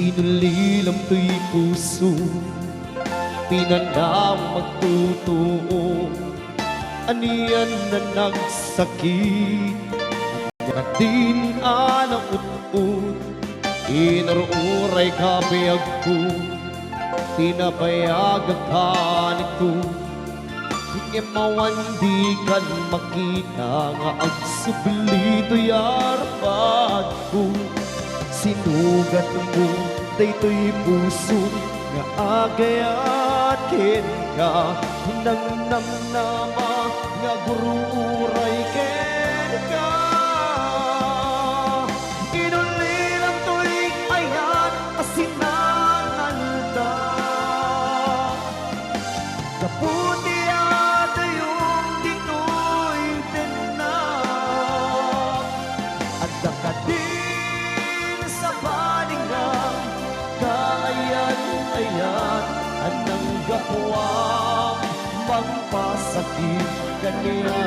Inulilam to'y puso, pinanam magtutuo. Aniyan na nagsakit, din anang ut-ut. Inaruray kabiyag ko, pinabayagag ka nito. Imawan di kan makita nga ang sublito'y arapat ko. Sinugat mo dayto'y puso nga agayatin ka. Nang namnama nga gururay ken ka. Inulilang to'y ayat asinanalda. Kaputi ata yung dito'y tinak. At nakadin sa paningang kaayan-ayan. Anang gapuang magpasakit kaniya.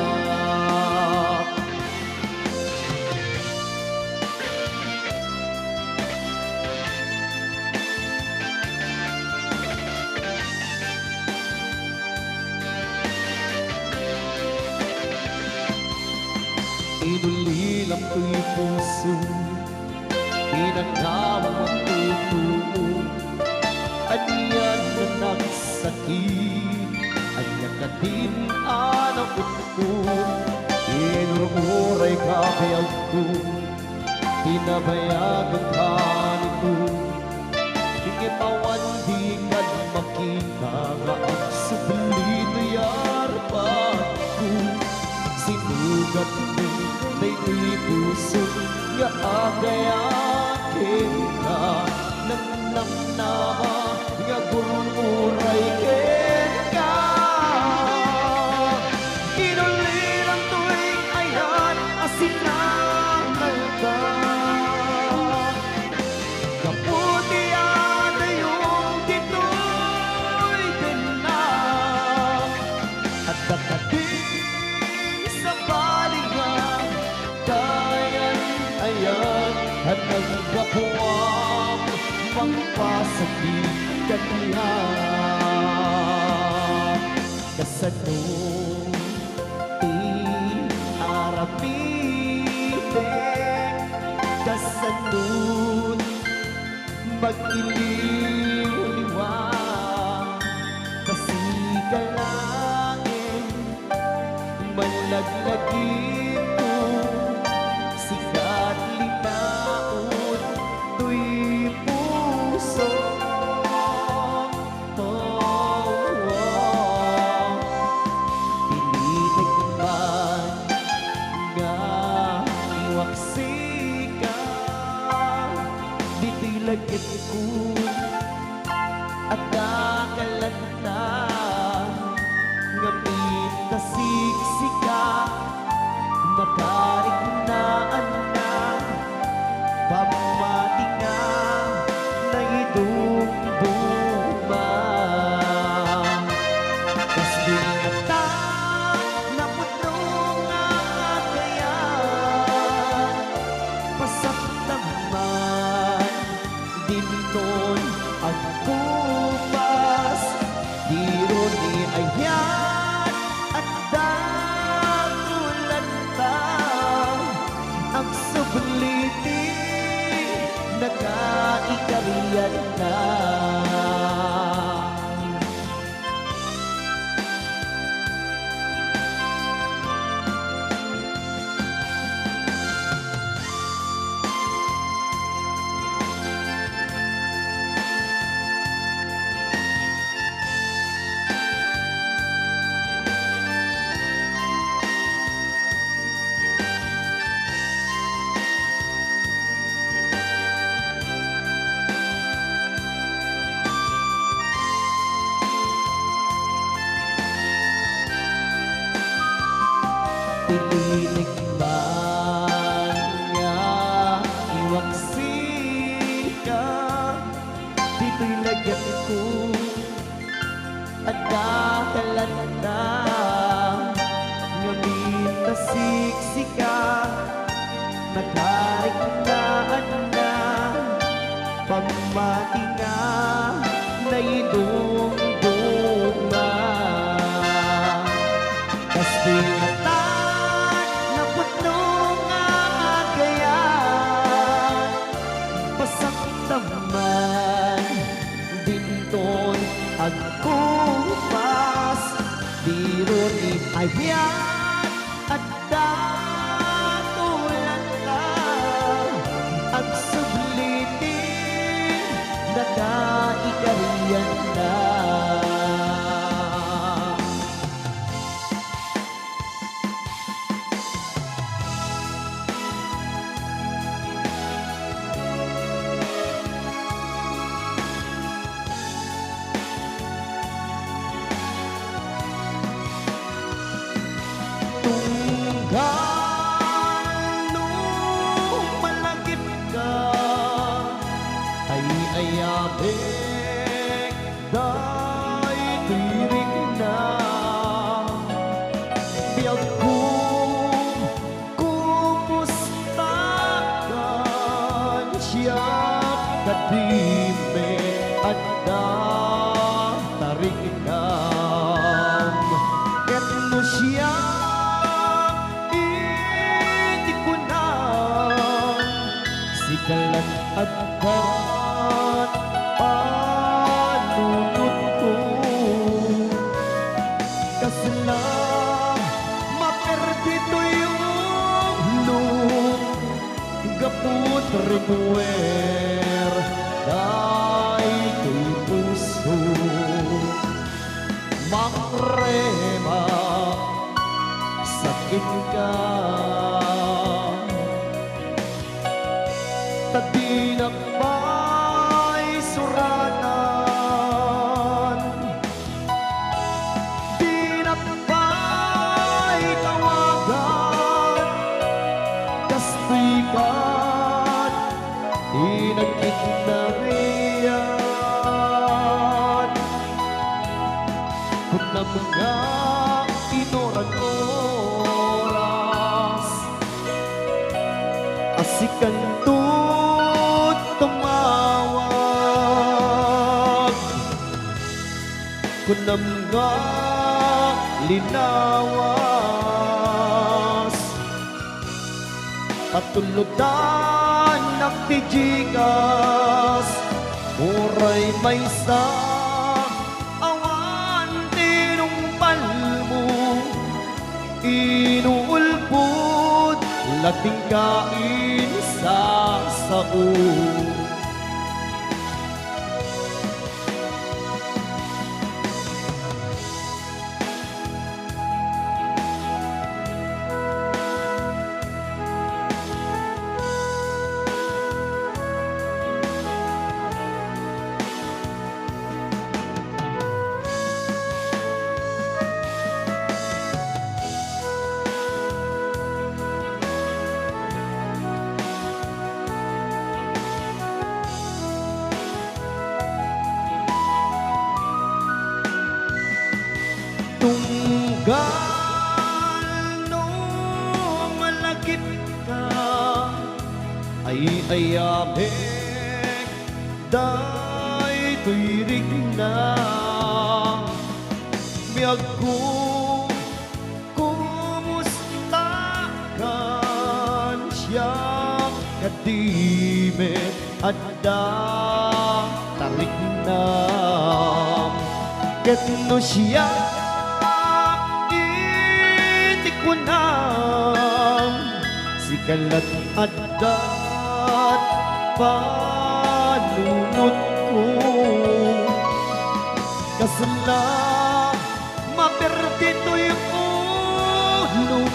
Inulilam to'y puso, pinanam magtutuo. Aniyan na nagsakit, anya ka din anang ut-ut. Inururay kabiyag ko, pinabayagan ka nito. Imawan di kan makita nga ang sublito'y arapat ko. Sinugat mo dayto'y puso nga agayatin ka. Nang namnama nga gururay ken ka. Inulilang to'y ayan asinanal ka. Kaputi ata yung dito'y tinak. At nakading sa baligang kayan-ayan. At nagkapuang magpasakit kaniya. Kasano ti arapite, kasano mag-iliw-liwa. Pasigalangin manlaglagin ko, sikat linaon to'y puso. Pinilig man nga iwaksika, dito'y lagit ko at nakalanta. Ngamit na siksika, nakarighnaan na. Pamati nga na idumduma. Kas binata na puno nga kaya pasaktaman din nun ang kupas. Diro ni ayan at dagulanta. Ang subliti nakaikariyan na. Pinilig man nga iwaksika, dito'y lagyan ko at nakalanta. Ngamit na siksika, nagkarighnaan na. Pamati Tingatan na putno nga gaya pasakdaman dinton agkupas biro ni ayat at datulan ka ang sublitin na kaikariyan na. Tunggal malagip ka ay ayabek day tirig na biyag kong kumusta kan siya kadime at tarig na ketno siya kalat at karat panunod ko kasi lang maperdito yung lung gaput renuer dahil ko'y puso makrema sakit ka tadinang may suratan dinak may tawagan kastigan inagkit na riyan kung na mga inoran oras asikan tumawag kunam nga linawas patuludan naktijigas muray may sa awan tinumpal mo inuulpod lating kain sa sao. Tunggal no malagip ka ay ayabek day tuirig na biyag kong kumusta kan siya kadime at tarik na ketno siya kunam si kalat at panunod ko kasala maperdito yung ulo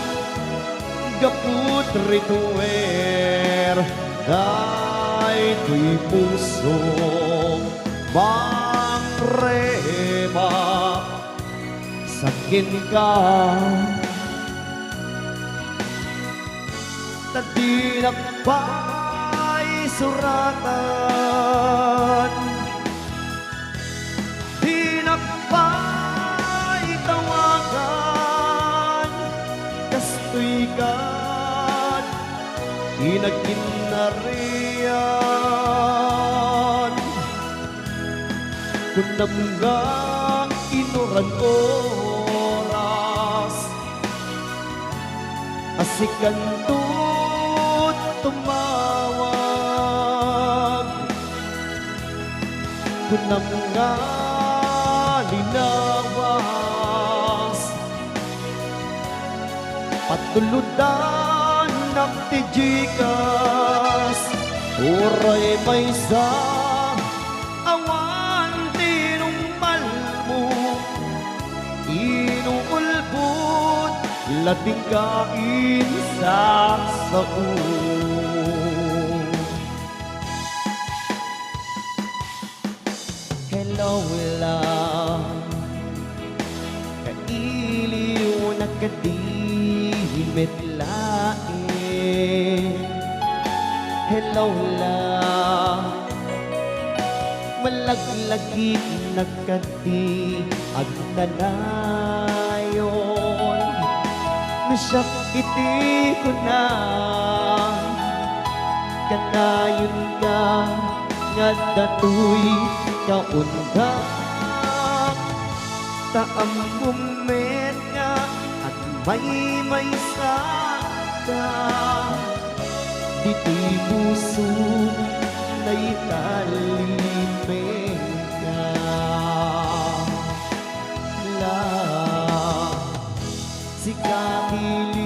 gaput rituer dahil ko'y puso mangrema sakin ka tadinak pa'y suratan dinak pa'y tawagan kastoy kan inaginarian kunam nga inoran oras si kanto't tumawag kunam nga linawas patuludan ng tijikas uray may sa awan tinumbal mo inuulbot lating kain sa saon. Hello love, kailiw na kadimit lain. Hello love, malaglagig na kadi agtanayon. Nasyakiti ko na kanayon ka nga datoy kaunda taam bumet nga at may sa ka dito'y puso na italime ka si kaliliwa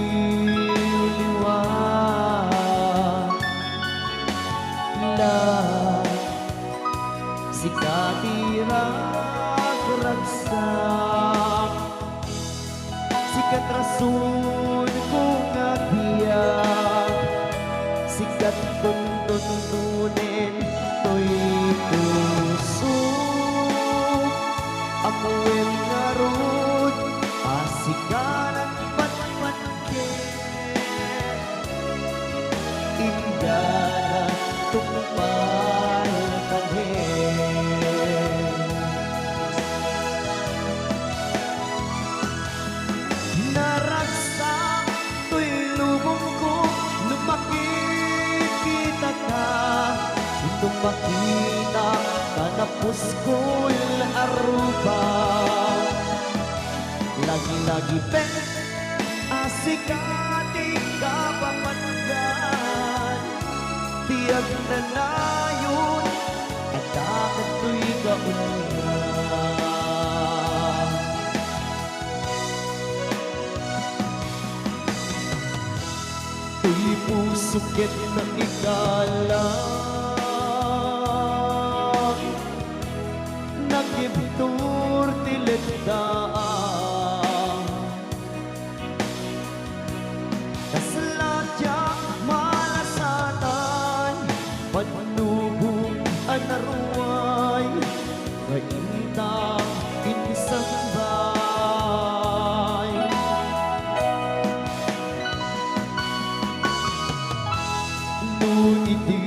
si katirag-ragsak si katrasun kong agbiyak si katuntunin to'y puso amuin nga rod asikaran patpatkin indana tungpal tanghin naragsak to'y lubong ko nung makikita ka nung makita ka na pusko'y aruba lagi-lagi pen asikati ka pamatgan tiyag na nayon at kakato'y kauna tuy pusukit na ikalang nagibtur tilagdaan kasaladya malasatan panubong anaruay ngainta inisang bay nuniti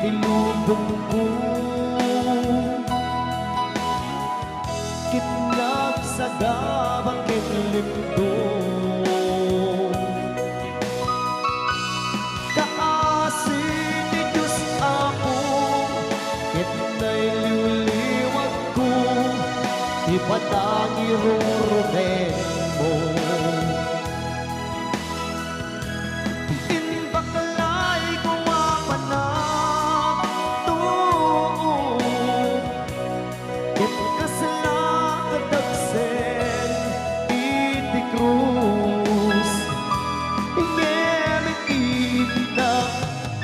tilubong ko kitnag sa gabang kinlimdo kaasin ni Diyos ako kitna'y liwliwag ko ipatang irurumen mo inbaklay ko apanak tuong kit kasalang kadagsen iti krus ingemit ita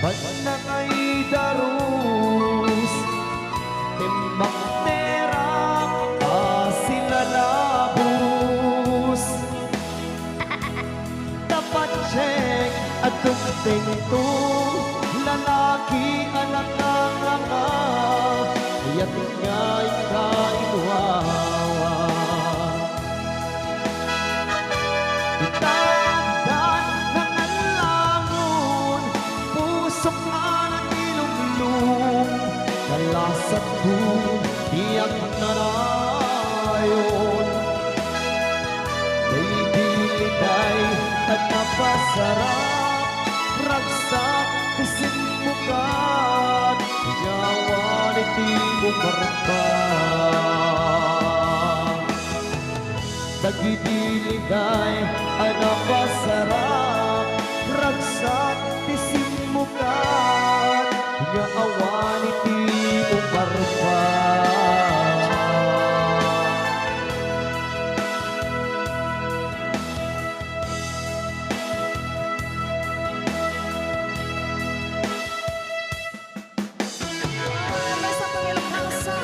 panangay darus timbang terang asilalabus dapat check at tumting to lalaki anak ng nga yating nga'y kainuwawa itagdan ng alangon pusok nga ng ilumlum kalasat ko tiyag na nayon naibiliday at napasarap ragsak kisin mo kat yawan iti mo marpa nagibiligay at napasarap ragsak tisimukan nga awan iti mong barban. Basta Panginoong Hasa.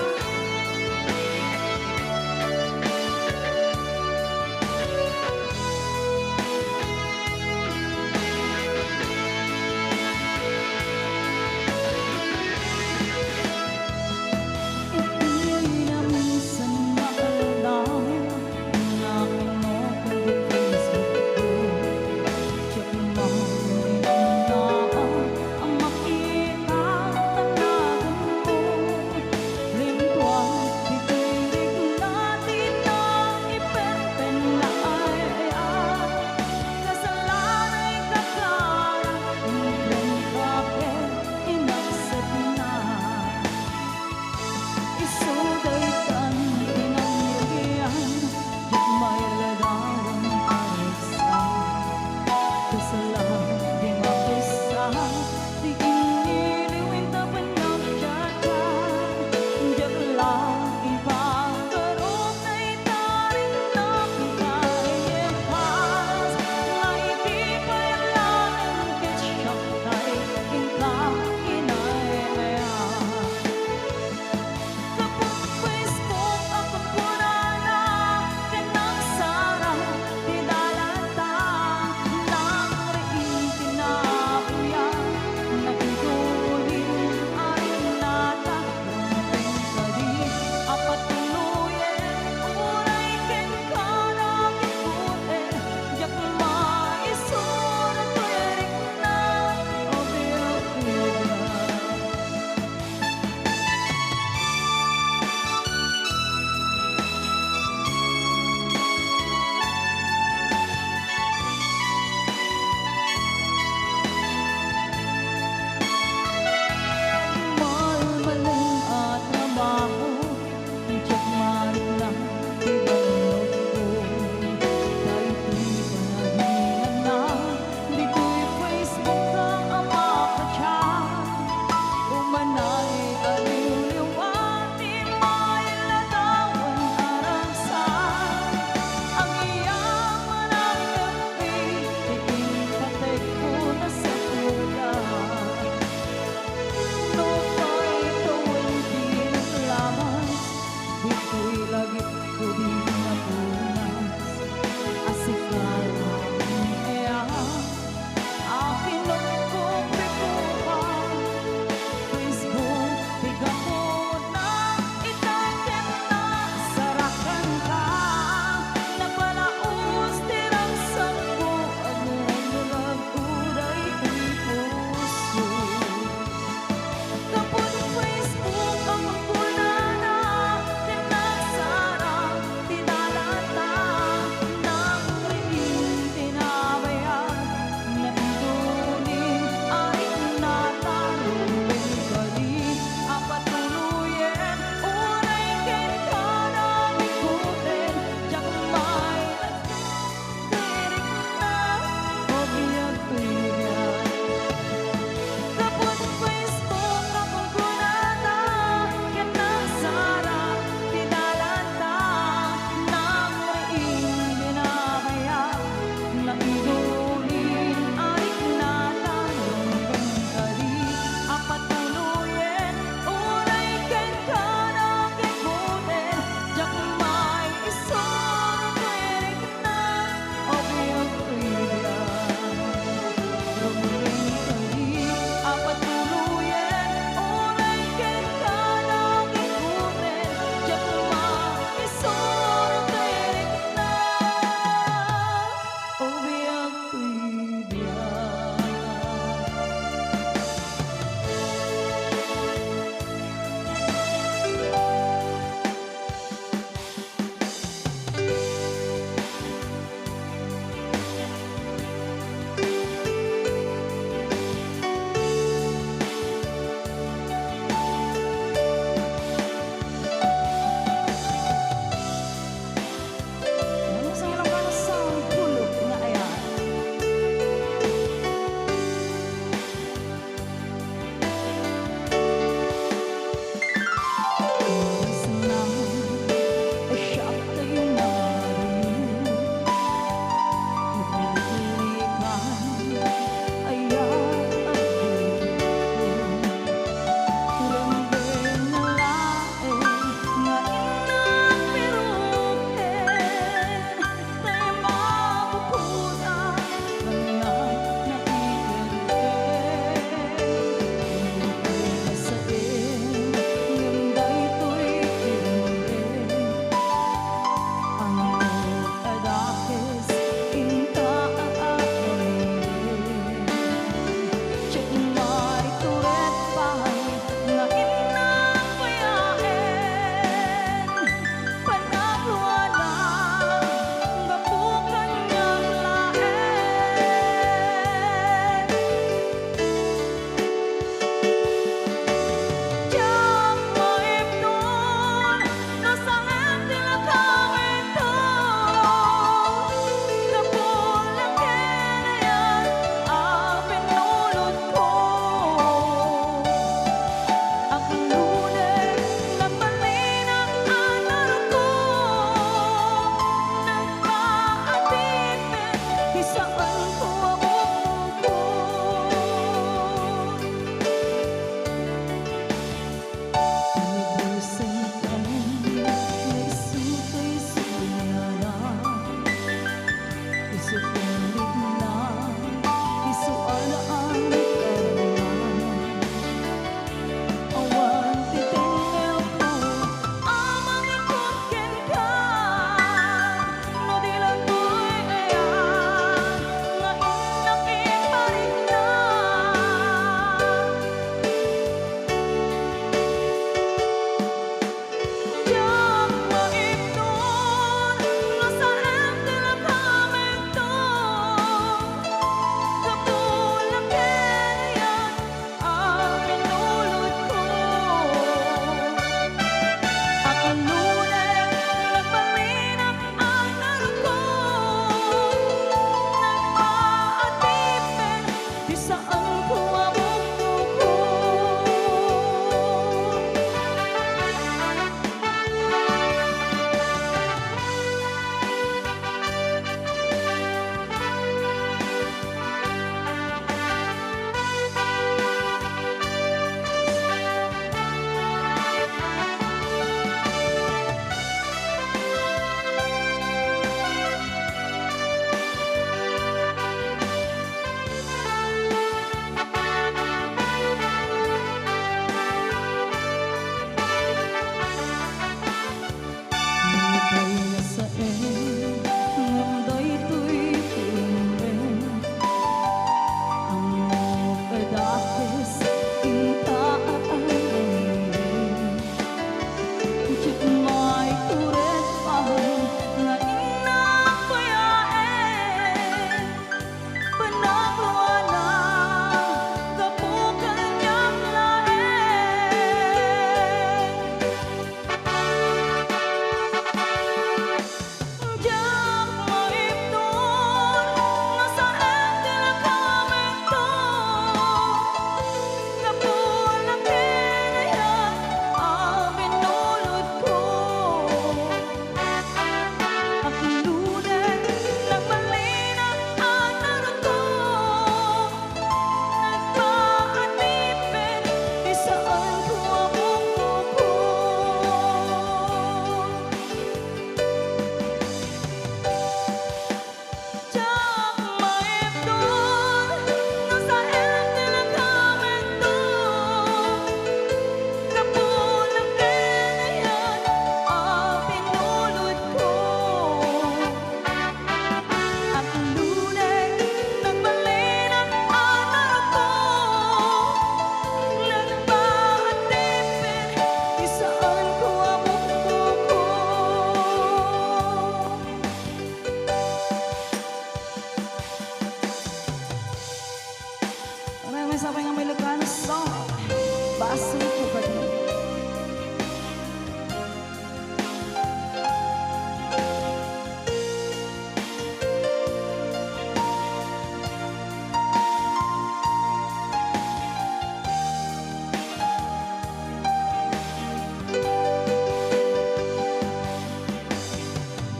Paso ko ba din?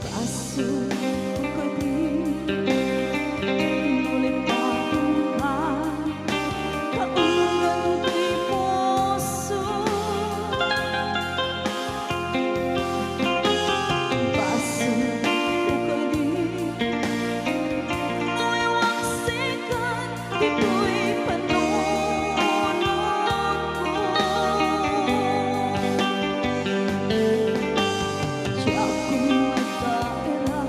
Paso ko din, ngunit bakit ka kaunang di puso? Paso ko din, nga'y waksikan, di ko'y panunod ko. Di ako magkaira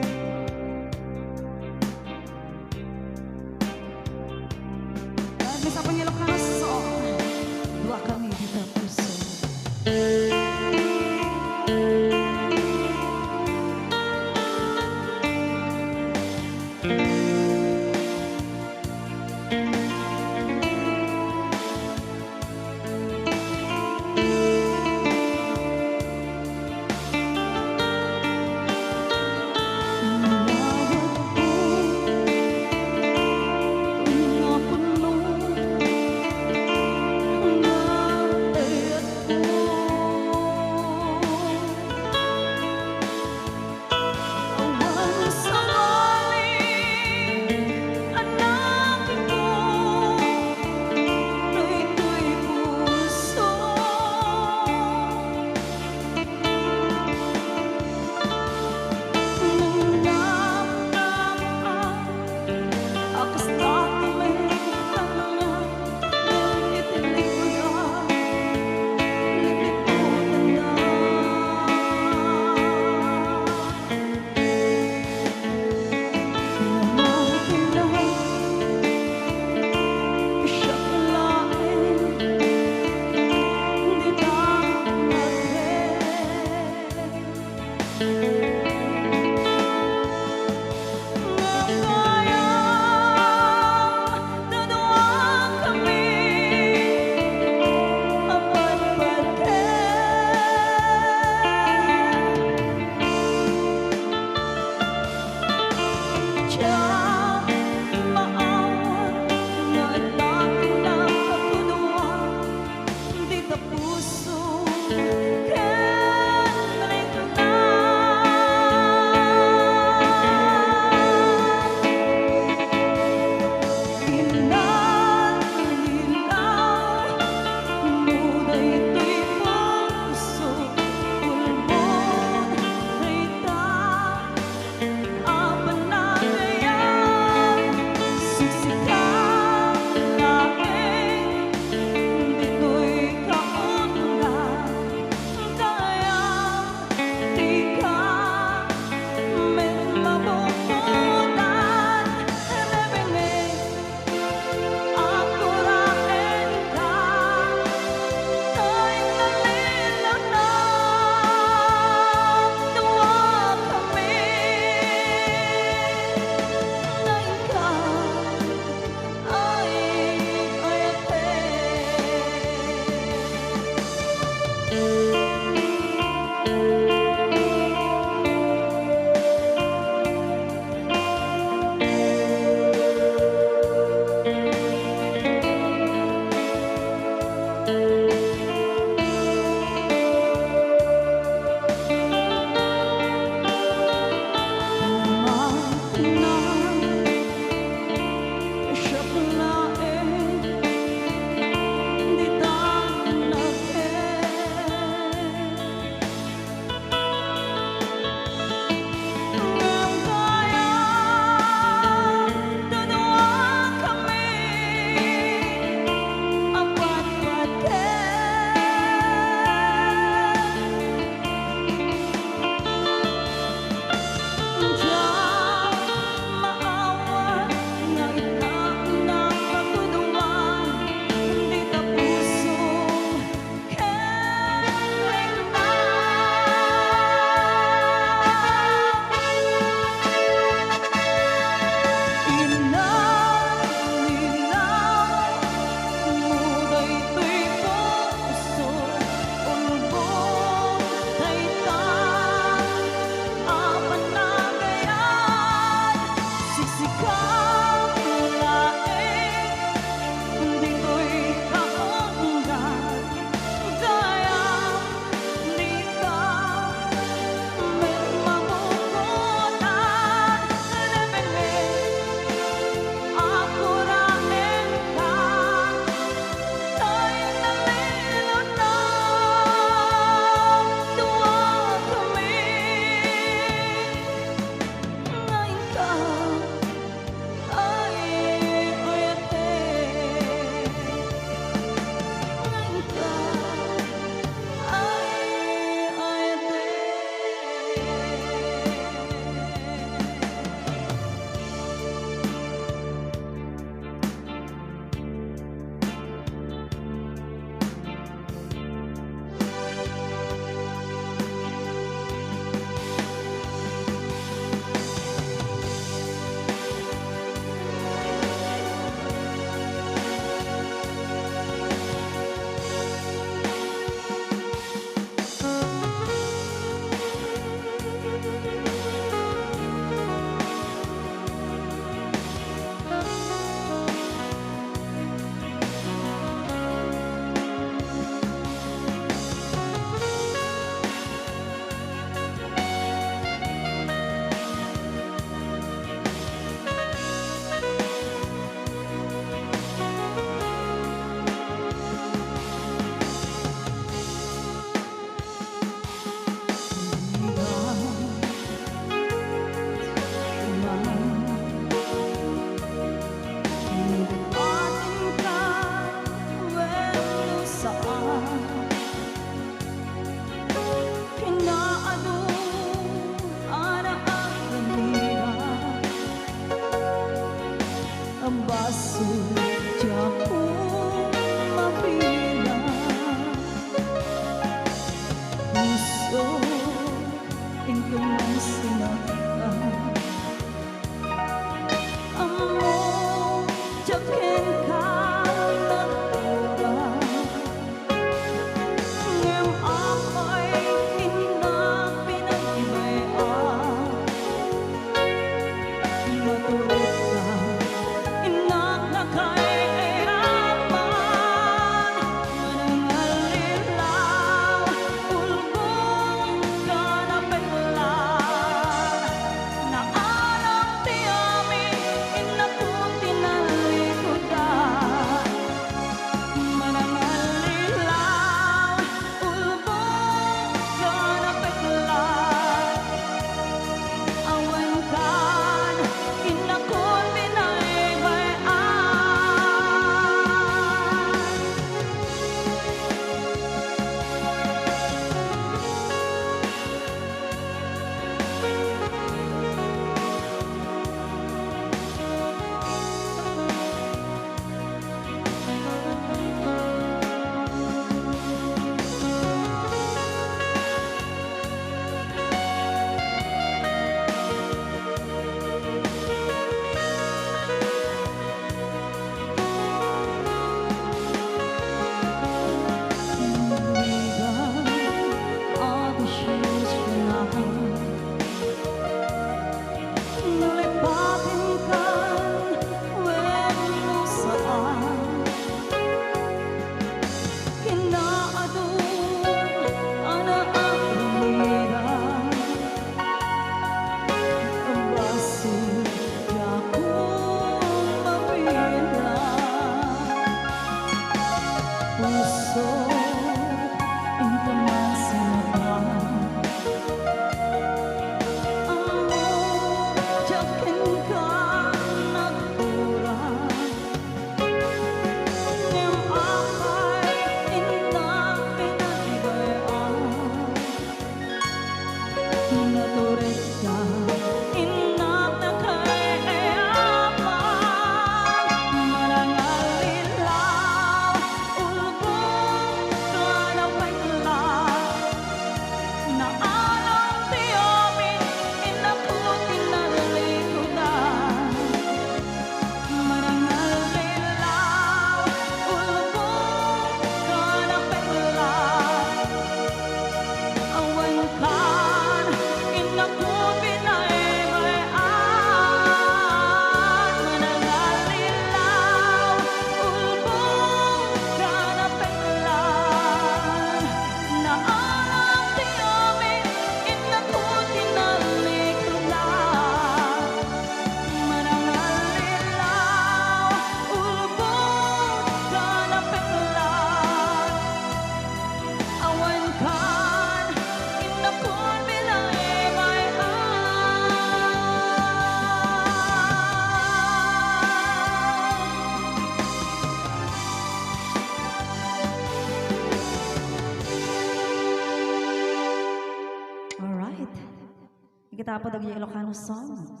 kita pa dagiti Ilocano song.